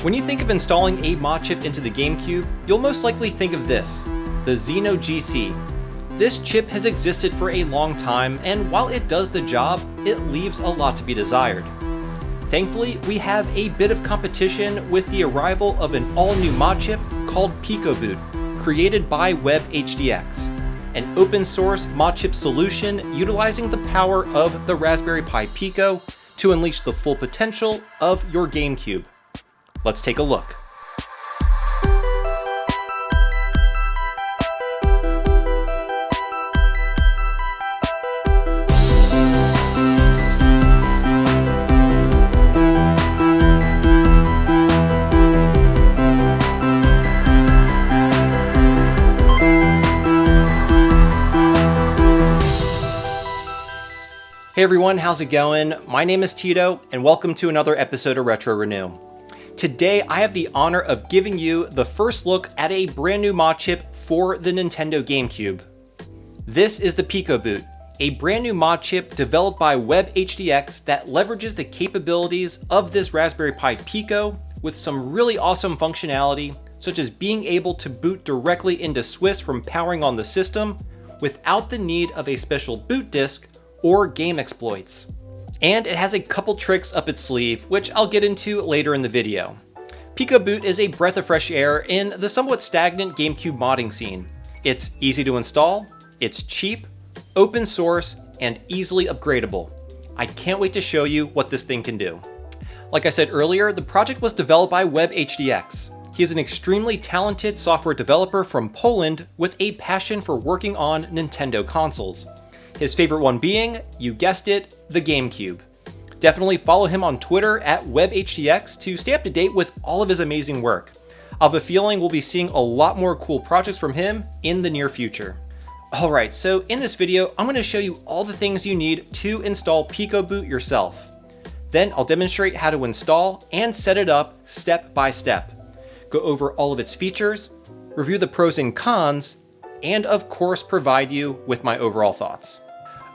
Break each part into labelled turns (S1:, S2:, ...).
S1: When you think of installing a Modchip into the Gamecube, you'll most likely think of this, the Xeno GC. This chip has existed for a long time, and while it does the job, it leaves a lot to be desired. Thankfully, we have a bit of competition with the arrival of an all-new Modchip called PicoBoot, created by WebHDX, an open-source Modchip solution utilizing the power of the Raspberry Pi Pico to unleash the full potential of your Gamecube. Let's take a look. Hey everyone, how's it going? My name is Tito, and welcome to another episode of Retro Renew. Today, I have the honor of giving you the first look at a brand new Modchip for the Nintendo Gamecube. This is the PicoBoot, a brand new Modchip developed by WebHDX that leverages the capabilities of this Raspberry Pi Pico with some really awesome functionality, such as being able to boot directly into Swiss from powering on the system without the need of a special boot disk or game exploits. And it has a couple tricks up its sleeve, which I'll get into later in the video. PicoBoot is a breath of fresh air in the somewhat stagnant GameCube modding scene. It's easy to install, it's cheap, open source, and easily upgradable. I can't wait to show you what this thing can do. Like I said earlier, the project was developed by WebHDX. He is an extremely talented software developer from Poland with a passion for working on Nintendo consoles. His favorite one being, you guessed it, the GameCube. Definitely follow him on Twitter at WebHDX to stay up to date with all of his amazing work. I have a feeling we'll be seeing a lot more cool projects from him in the near future. Alright, so in this video, I'm going to show you all the things you need to install PicoBoot yourself. Then I'll demonstrate how to install and set it up step by step. Go over all of its features, review the pros and cons, and of course provide you with my overall thoughts.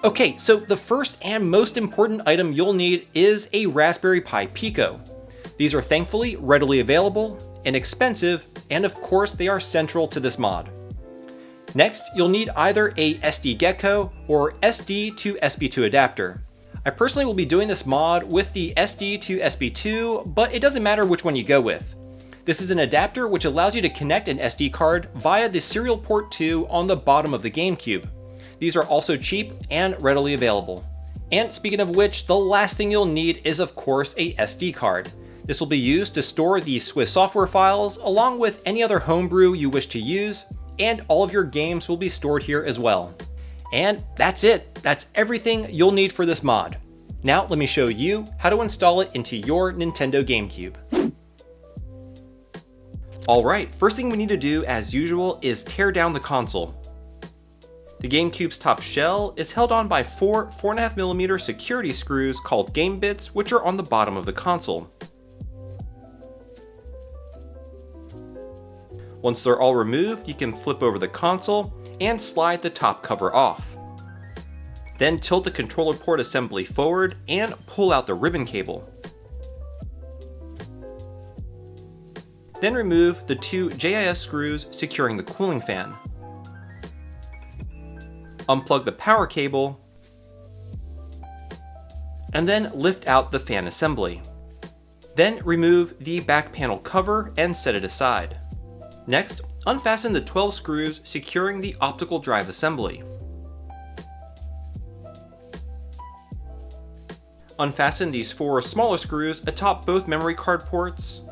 S1: Okay, so the first and most important item you'll need is a Raspberry Pi Pico. These are thankfully readily available, inexpensive, and of course they are central to this mod. Next, you'll need either a SD Gecko or SD to SP2 adapter. I personally will be doing this mod with the SD to SP2, but it doesn't matter which one you go with. This is an adapter which allows you to connect an SD card via the serial port 2 on the bottom of the GameCube. These are also cheap and readily available. And speaking of which, the last thing you'll need is of course a SD card. This will be used to store the Swiss software files along with any other homebrew you wish to use, and all of your games will be stored here as well. And that's it. That's everything you'll need for this mod. Now let me show you how to install it into your Nintendo Gamecube. Alright, first thing we need to do as usual is tear down the console. The GameCube's top shell is held on by four 4.5mm security screws called game bits, which are on the bottom of the console. Once they're all removed, you can flip over the console and slide the top cover off. Then tilt the controller port assembly forward and pull out the ribbon cable. Then remove the two JIS screws securing the cooling fan. Unplug the power cable, and then lift out the fan assembly. Then remove the back panel cover and set it aside. Next, unfasten the 12 screws securing the optical drive assembly. Unfasten these four smaller screws atop both memory card ports,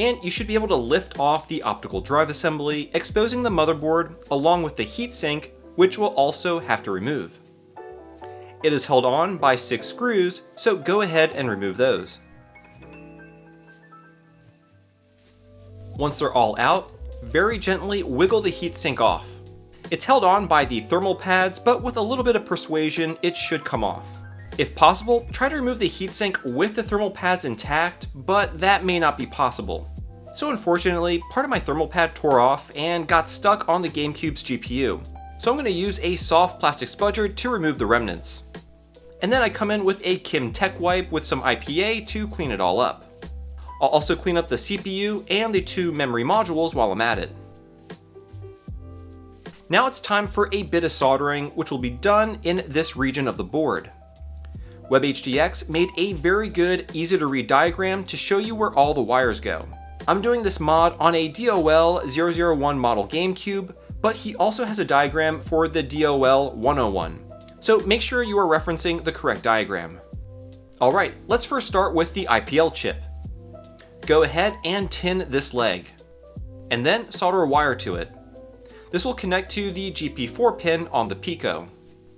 S1: and you should be able to lift off the optical drive assembly, exposing the motherboard along with the heatsink, which we'll also have to remove. It is held on by 6 screws, so go ahead and remove those. Once they're all out, very gently wiggle the heatsink off. It's held on by the thermal pads, but with a little bit of persuasion, it should come off. If possible, try to remove the heatsink with the thermal pads intact, but that may not be possible. So unfortunately, part of my thermal pad tore off and got stuck on the GameCube's GPU. So I'm going to use a soft plastic spudger to remove the remnants. And then I come in with a Kim Tech wipe with some IPA to clean it all up. I'll also clean up the CPU and the 2 memory modules while I'm at it. Now it's time for a bit of soldering, which will be done in this region of the board. WebHDX made a very good, easy to read diagram to show you where all the wires go. I'm doing this mod on a DOL-001 model GameCube, but he also has a diagram for the DOL-101, so make sure you are referencing the correct diagram. Alright, let's first start with the IPL chip. Go ahead and tin this leg, and then solder a wire to it. This will connect to the GP4 pin on the Pico.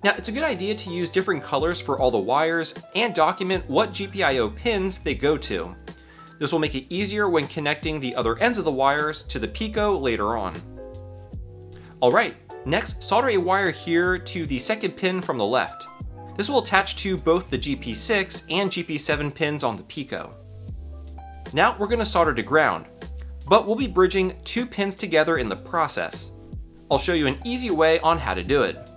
S1: Now, it's a good idea to use different colors for all the wires and document what GPIO pins they go to. This will make it easier when connecting the other ends of the wires to the Pico later on. Alright, next solder a wire here to the second pin from the left. This will attach to both the GP6 and GP7 pins on the Pico. Now we're going to solder to ground, but we'll be bridging 2 pins together in the process. I'll show you an easy way on how to do it.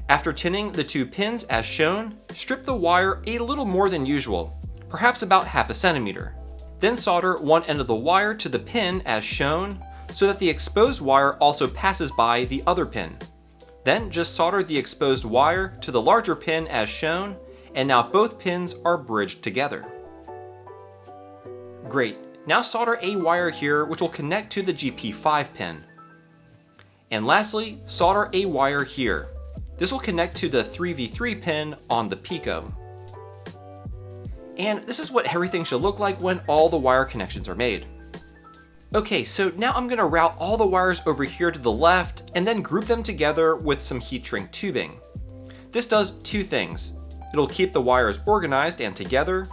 S1: After tinning the 2 pins as shown, strip the wire a little more than usual, perhaps about half a centimeter. Then solder one end of the wire to the pin as shown, so that the exposed wire also passes by the other pin. Then just solder the exposed wire to the larger pin as shown, and now both pins are bridged together. Great, now solder a wire here which will connect to the GP5 pin. And lastly, solder a wire here. This will connect to the 3v3 pin on the Pico. And this is what everything should look like when all the wire connections are made. Okay, so now I'm going to route all the wires over here to the left and then group them together with some heat shrink tubing. This does 2 things. It'll keep the wires organized and together,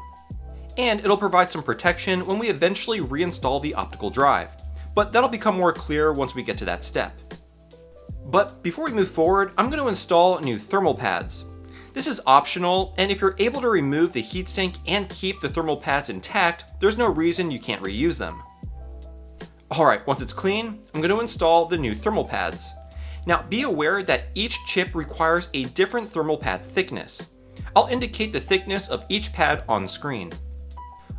S1: and it'll provide some protection when we eventually reinstall the optical drive, but that'll become more clear once we get to that step. But before we move forward, I'm going to install new thermal pads. This is optional, and if you're able to remove the heatsink and keep the thermal pads intact, there's no reason you can't reuse them. Alright, once it's clean, I'm going to install the new thermal pads. Now be aware that each chip requires a different thermal pad thickness. I'll indicate the thickness of each pad on screen.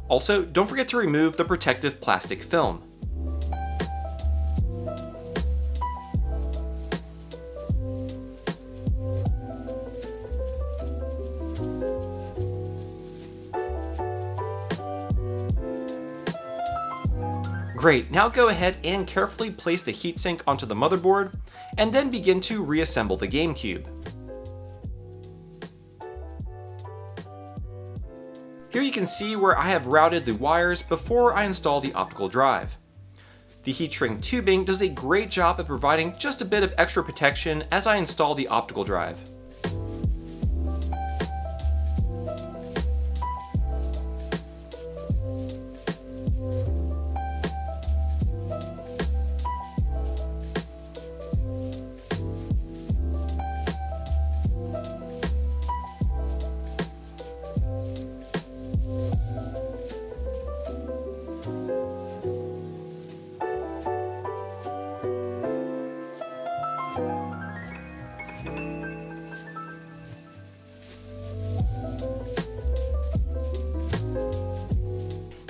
S1: Also, don't forget to remove the protective plastic film. Great, now go ahead and carefully place the heatsink onto the motherboard, and then begin to reassemble the GameCube. Here you can see where I have routed the wires before I install the optical drive. The heat shrink tubing does a great job at providing just a bit of extra protection as I install the optical drive.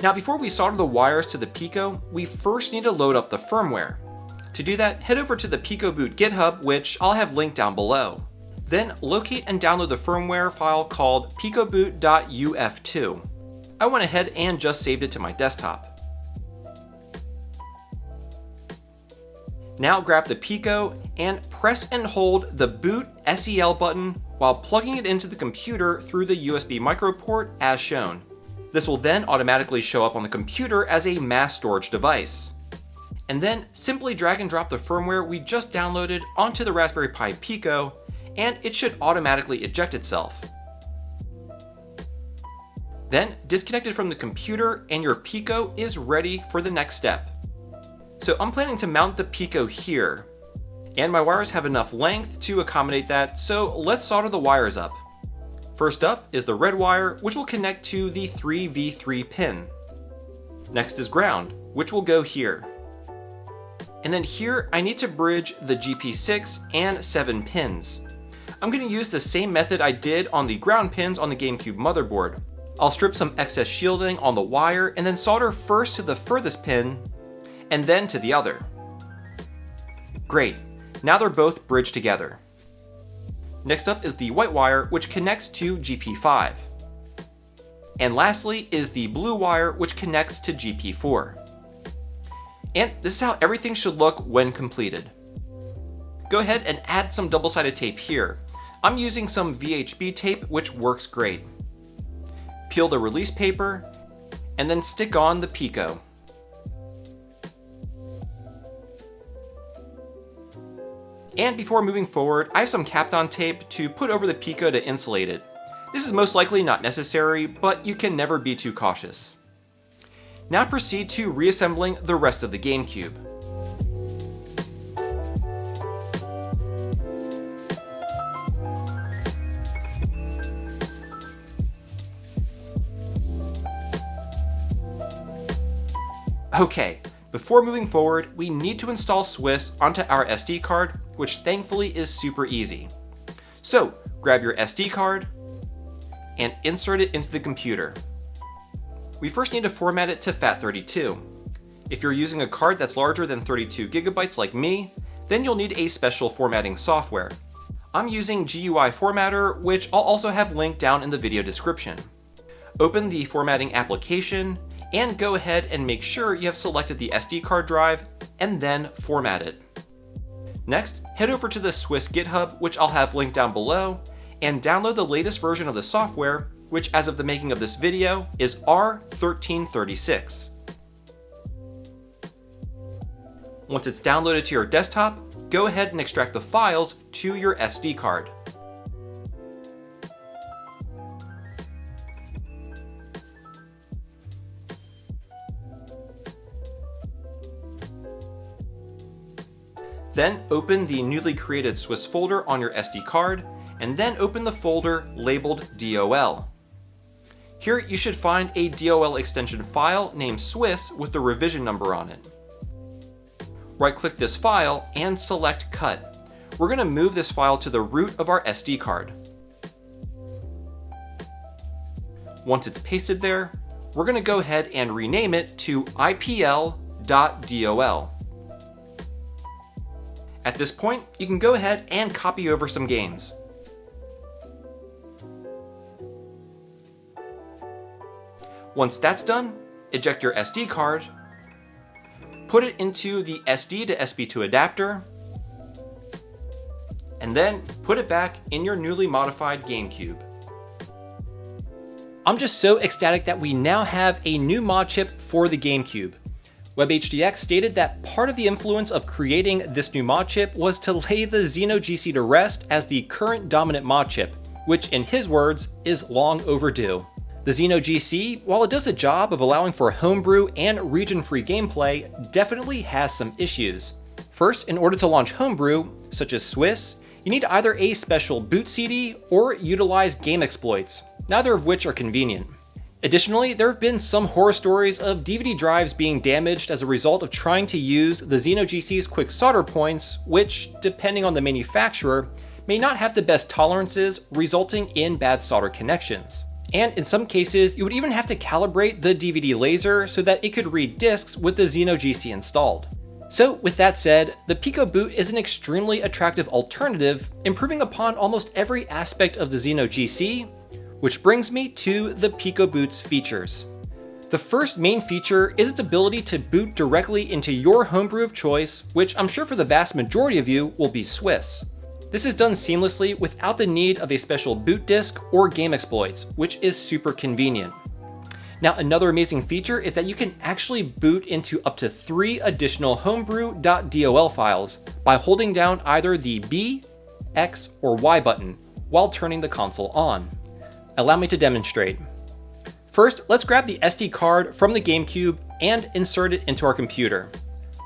S1: Now before we solder the wires to the Pico, we first need to load up the firmware. To do that, head over to the PicoBoot GitHub, which I'll have linked down below. Then locate and download the firmware file called PicoBoot.uf2. I went ahead and just saved it to my desktop. Now grab the Pico and press and hold the Boot SEL button while plugging it into the computer through the USB micro port as shown. This will then automatically show up on the computer as a mass storage device. And then simply drag and drop the firmware we just downloaded onto the Raspberry Pi Pico, and it should automatically eject itself. Then disconnect it from the computer and your Pico is ready for the next step. So I'm planning to mount the Pico here, and my wires have enough length to accommodate that, so let's solder the wires up. First up is the red wire, which will connect to the 3v3 pin. Next is ground, which will go here. And then here I need to bridge the GP6 and 7 pins. I'm going to use the same method I did on the ground pins on the GameCube motherboard. I'll strip some excess shielding on the wire and then solder first to the furthest pin and then to the other. Great, now they're both bridged together. Next up is the white wire, which connects to GP5. And lastly is the blue wire, which connects to GP4. And this is how everything should look when completed. Go ahead and add some double-sided tape here. I'm using some VHB tape, which works great. Peel the release paper, and then stick on the Pico. And before moving forward, I have some Kapton tape to put over the Pico to insulate it. This is most likely not necessary, but you can never be too cautious. Now proceed to reassembling the rest of the GameCube. Okay, before moving forward, we need to install Swiss onto our SD card, which thankfully is super easy. So, grab your SD card and insert it into the computer. We first need to format it to FAT32. If you're using a card that's larger than 32 gigabytes like me, then you'll need a special formatting software. I'm using GUI Formatter, which I'll also have linked down in the video description. Open the formatting application and go ahead and make sure you have selected the SD card drive and then format it. Next, head over to the Swiss GitHub, which I'll have linked down below, and download the latest version of the software, which as of the making of this video is R1336. Once it's downloaded to your desktop, go ahead and extract the files to your SD card. Then open the newly created Swiss folder on your SD card, and then open the folder labeled DOL. Here you should find a DOL extension file named Swiss with the revision number on it. Right-click this file and select Cut. We're going to move this file to the root of our SD card. Once it's pasted there, we're going to go ahead and rename it to IPL.DOL. At this point, you can go ahead and copy over some games. Once that's done, eject your SD card, put it into the SD to SP2 adapter, and then put it back in your newly modified GameCube. I'm just so ecstatic that we now have a new mod chip for the GameCube. WebHDX stated that part of the influence of creating this new mod chip was to lay the Xeno GC to rest as the current dominant mod chip, which in his words is long overdue. The Xeno GC, while it does the job of allowing for homebrew and region-free gameplay, definitely has some issues. First, in order to launch homebrew, such as Swiss, you need either a special boot CD or utilize game exploits, neither of which are convenient. Additionally, there have been some horror stories of DVD drives being damaged as a result of trying to use the Xeno GC's quick solder points, which, depending on the manufacturer, may not have the best tolerances, resulting in bad solder connections. And in some cases, you would even have to calibrate the DVD laser so that it could read discs with the Xeno GC installed. So with that said, the PicoBoot is an extremely attractive alternative, improving upon almost every aspect of the Xeno GC, which brings me to the PicoBoot's features. The first main feature is its ability to boot directly into your homebrew of choice, which I'm sure for the vast majority of you will be Swiss. This is done seamlessly without the need of a special boot disk or game exploits, which is super convenient. Now, another amazing feature is that you can actually boot into up to 3 additional homebrew.dol files by holding down either the B, X, or Y button while turning the console on. Allow me to demonstrate. First, let's grab the SD card from the GameCube and insert it into our computer.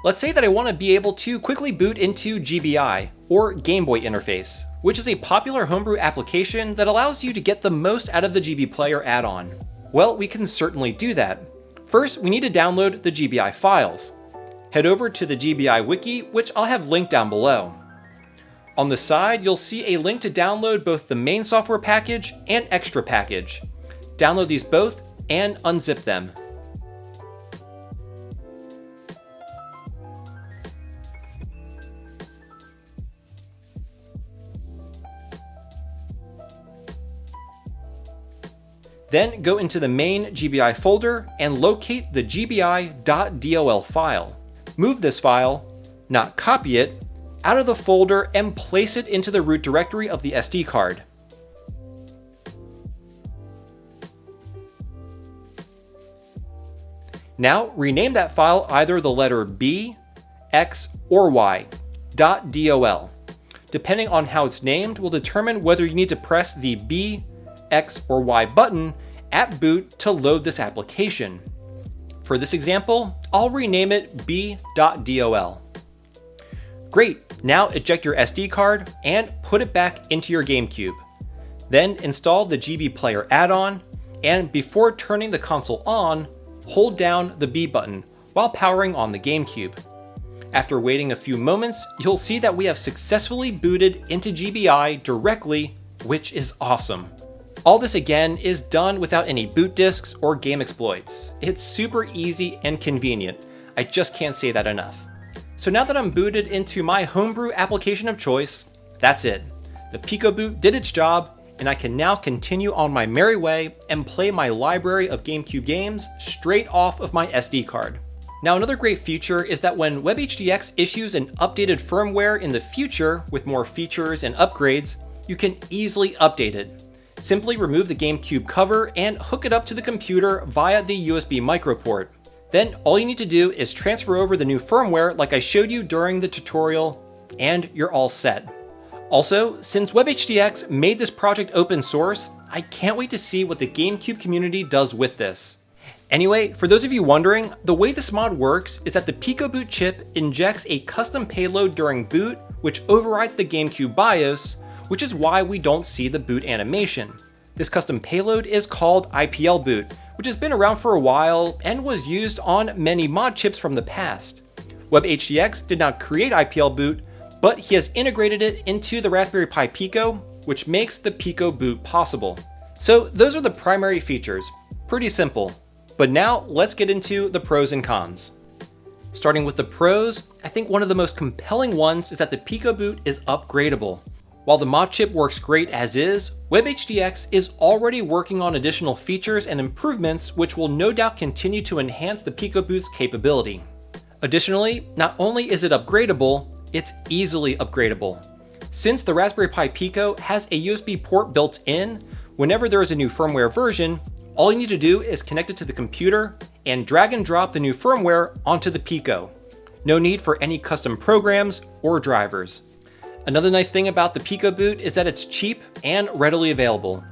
S1: Let's say that I want to be able to quickly boot into GBI, or Game Boy Interface, which is a popular homebrew application that allows you to get the most out of the GB Player add-on. Well, we can certainly do that. First, we need to download the GBI files. Head over to the GBI wiki, which I'll have linked down below. On the side, you'll see a link to download both the main software package and extra package. download these both and unzip them. Then go into the main GBI folder and locate the gbi.dol file. Move this file, not copy it, out of the folder and place it into the root directory of the SD card. Now rename that file either the letter B, X, or Y, .dol. Depending on how it's named will determine whether you need to press the B, X, or Y button at boot to load this application. For this example, I'll rename it b.dol. Great, now eject your SD card and put it back into your GameCube. Then install the GB Player add-on, and before turning the console on, hold down the B button while powering on the GameCube. After waiting a few moments, you'll see that we have successfully booted into GBI directly, which is awesome. All this again is done without any boot disks or game exploits. It's super easy and convenient. I just can't say that enough. So now that I'm booted into my Homebrew application of choice, that's it. The PicoBoot did its job, and I can now continue on my merry way and play my library of GameCube games straight off of my SD card. Now another great feature is that when WebHDX issues an updated firmware in the future with more features and upgrades, you can easily update it. Simply remove the GameCube cover and hook it up to the computer via the USB micro port. Then all you need to do is transfer over the new firmware like I showed you during the tutorial, and you're all set. Also, since WebHDX made this project open source, I can't wait to see what the GameCube community does with this. Anyway, for those of you wondering, the way this mod works is that the PicoBoot chip injects a custom payload during boot, which overrides the GameCube BIOS, which is why we don't see the boot animation. This custom payload is called IPLBoot, which has been around for a while and was used on many mod chips from the past. WebHDX did not create IPLBoot, but he has integrated it into the Raspberry Pi Pico, which makes the PicoBoot possible. So those are the primary features. Pretty simple. But now let's get into the pros and cons. Starting with the pros, I think one of the most compelling ones is that the PicoBoot is upgradable. While the mod chip works great as is, WebHDX is already working on additional features and improvements which will no doubt continue to enhance the PicoBoot's capability. Additionally, not only is it upgradable, it's easily upgradable. Since the Raspberry Pi Pico has a USB port built in, whenever there is a new firmware version, all you need to do is connect it to the computer and drag and drop the new firmware onto the Pico. No need for any custom programs or drivers. Another nice thing about the PicoBoot is that it's cheap and readily available.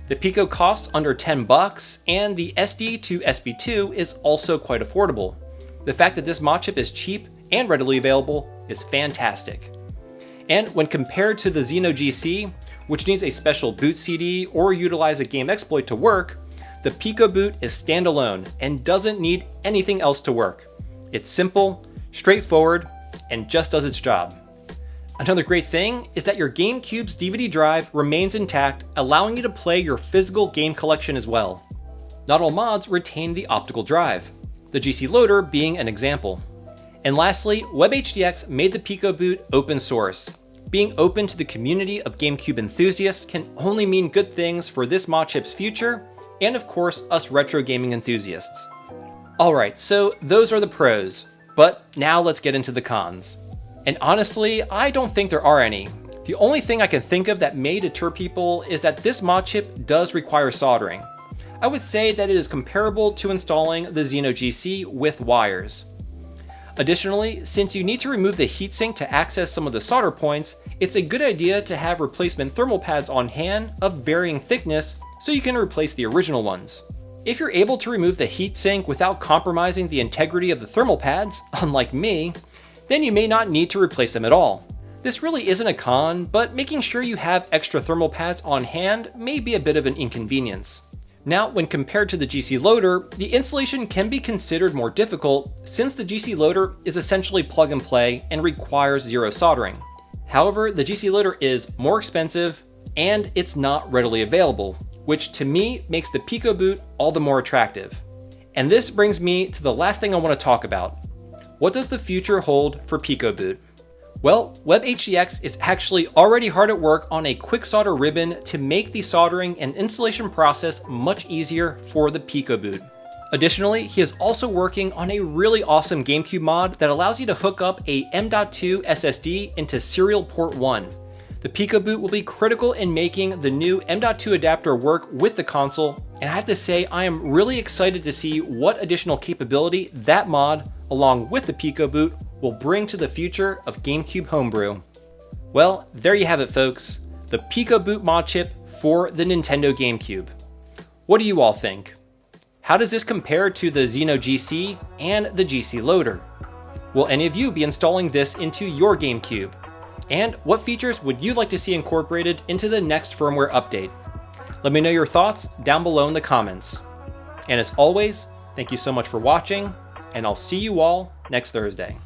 S1: The Pico costs under $10, and the SD to SP2 is also quite affordable. The fact that this mod chip is cheap and readily available is fantastic. And when compared to the Xeno GC, which needs a special boot CD or utilize a game exploit to work, the PicoBoot is standalone and doesn't need anything else to work. It's simple, straightforward, and just does its job. Another great thing is that your GameCube's DVD drive remains intact, allowing you to play your physical game collection as well. Not all mods retain the optical drive, the GC loader being an example. And lastly, WebHDX made the PicoBoot open source. Being open to the community of GameCube enthusiasts can only mean good things for this mod chip's future, and of course, us retro gaming enthusiasts. Alright, so those are the pros, but now let's get into the cons. And honestly, I don't think there are any. The only thing I can think of that may deter people is that this mod chip does require soldering. I would say that it is comparable to installing the Xeno GC with wires. Additionally, since you need to remove the heatsink to access some of the solder points, it's a good idea to have replacement thermal pads on hand of varying thickness so you can replace the original ones. If you're able to remove the heatsink without compromising the integrity of the thermal pads, unlike me, then you may not need to replace them at all. This really isn't a con, but making sure you have extra thermal pads on hand may be a bit of an inconvenience. Now, when compared to the GC loader, the installation can be considered more difficult since the GC loader is essentially plug and play and requires zero soldering. However, the GC loader is more expensive and it's not readily available, which to me makes the PicoBoot all the more attractive. And this brings me to the last thing I want to talk about. What does the future hold for PicoBoot? Well, WebHDX is actually already hard at work on a quick solder ribbon to make the soldering and installation process much easier for the PicoBoot. Additionally, he is also working on a really awesome GameCube mod that allows you to hook up a M.2 SSD into serial port 1. The PicoBoot will be critical in making the new M.2 adapter work with the console, and I have to say I am really excited to see what additional capability that mod, along with the PicoBoot, will bring to the future of GameCube Homebrew. Well, there you have it folks, the PicoBoot Modchip for the Nintendo Gamecube. What do you all think? How does this compare to the Xeno GC and the GC loader? Will any of you be installing this into your GameCube? And what features would you like to see incorporated into the next firmware update? Let me know your thoughts down below in the comments. And as always, thank you so much for watching, and I'll see you all next Thursday.